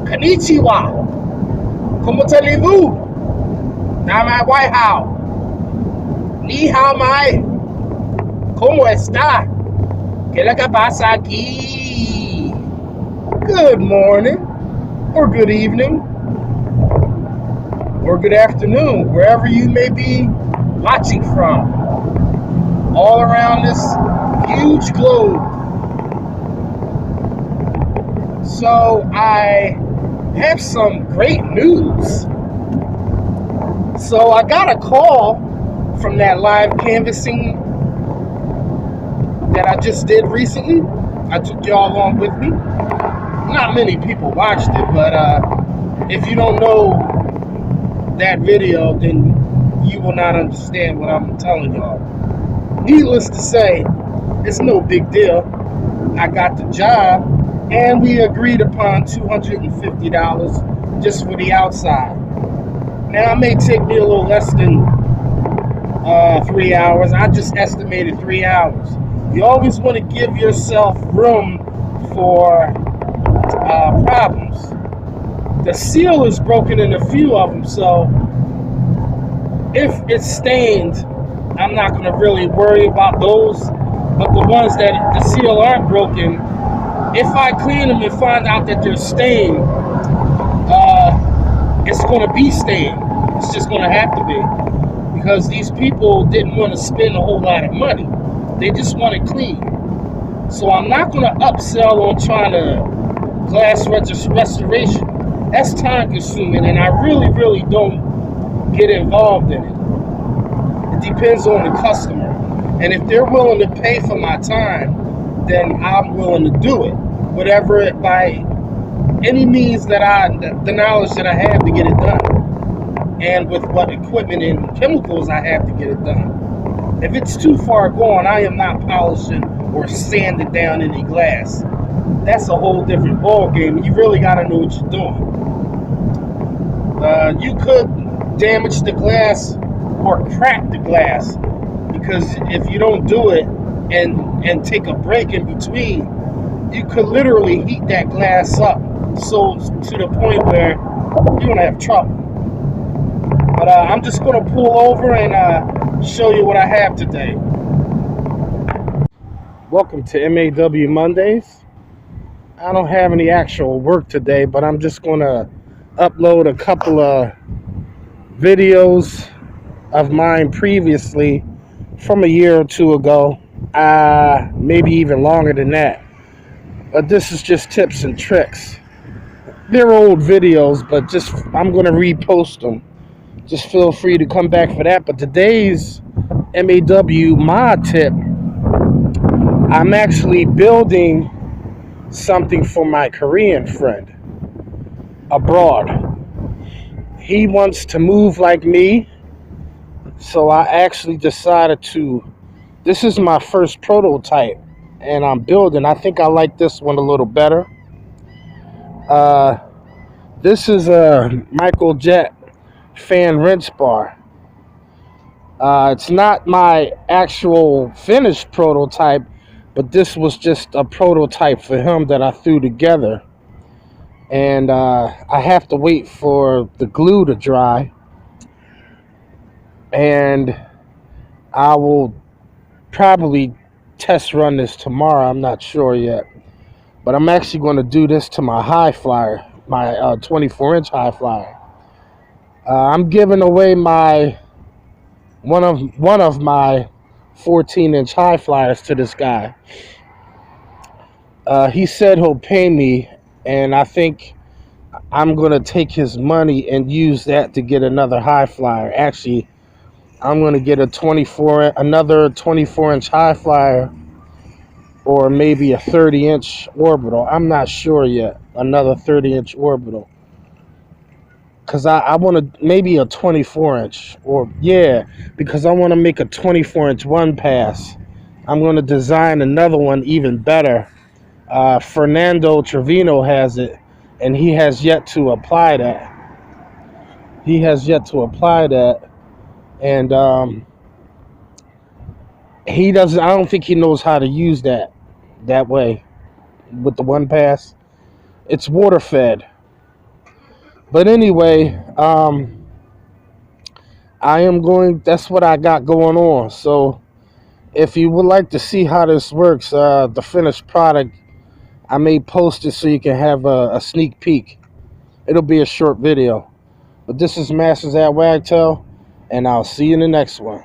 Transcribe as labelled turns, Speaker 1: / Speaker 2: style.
Speaker 1: Konnichiwa. ¿Cómo allez-vous? Nama Wagtail. Ni hao mai. ¿Cómo está? ¿Qué es lo que pasa aquí? Good morning, or good evening, or good afternoon, wherever you may be watching from, all around this huge globe. So I have some great news. So I got a call from that live canvassing that I just did recently. I took y'all along with me. Not many people watched it, but if you don't know that video, then you will not understand what I'm telling y'all. Needless to say, it's no big deal. I got the job, and we agreed upon $250 just for the outside. Now, it may take me a little less than 3 hours. I just estimated 3 hours. You always want to give yourself room for problems. The seal is broken in a few of them, so if it's stained, I'm not going to really worry about those. But the ones that the seal aren't broken, if I clean them and find out that they're stained, it's going to be stained. It's just going to have to be, because these people didn't want to spend a whole lot of money. They just want it clean. So I'm not going to upsell on trying to glass restoration. That's time consuming, and I really don't get involved in it. It depends on the customer. And if they're willing to pay for my time, then I'm willing to do it. Whatever it, by any means that the knowledge that I have to get it done. And with what equipment and chemicals I have to get it done. If it's too far gone, I am not polishing or sanding down any glass. That's a whole different ball game. You really got to know what you're doing. You could damage the glass or crack the glass, because if you don't do it and take a break in between, you could literally heat that glass up so to the point where you're going to have trouble. But I'm just going to pull over and show you what I have today. Welcome to M.A.W. Mondays. I don't have any actual work today, but I'm just going to upload a couple of videos of mine previously from a year or two ago, maybe even longer than that. But this is just tips and tricks. They're old videos, but just I'm going to repost them. Just feel free to come back for that. But today's M.A.W. mod tip, I'm actually building something for my Korean friend abroad. He wants to move like me, so I actually decided to, this is my first prototype, and I'm building. I think I like this one a little better. This is a Michael Jet fan rinse bar. It's not my actual finished prototype, but this was just a prototype for him that I threw together. And I have to wait for the glue to dry. And I will probably test run this tomorrow. I'm not sure yet. But I'm actually going to do this to my high flyer, my 24-inch high flyer. I'm giving away my one of my 14-inch high flyers to this guy. He said he'll pay me, and I think I'm going to take his money and use that to get another high flyer. Actually, I'm going to get another 24-inch high flyer, or maybe a 30-inch orbital. I'm not sure yet. Another 30-inch orbital. Because I want to, maybe a 24-inch, because I want to make a 24-inch one pass. I'm going to design another one even better. Fernando Trevino has it, and he has yet to apply that. And he doesn't, I don't think he knows how to use that way with the one pass. It's water fed. But anyway, I am going. That's what I got going on. So if you would like to see how this works, the finished product, I may post it so you can have a sneak peek. It'll be a short video. But this is Masters at Wagtail, and I'll see you in the next one.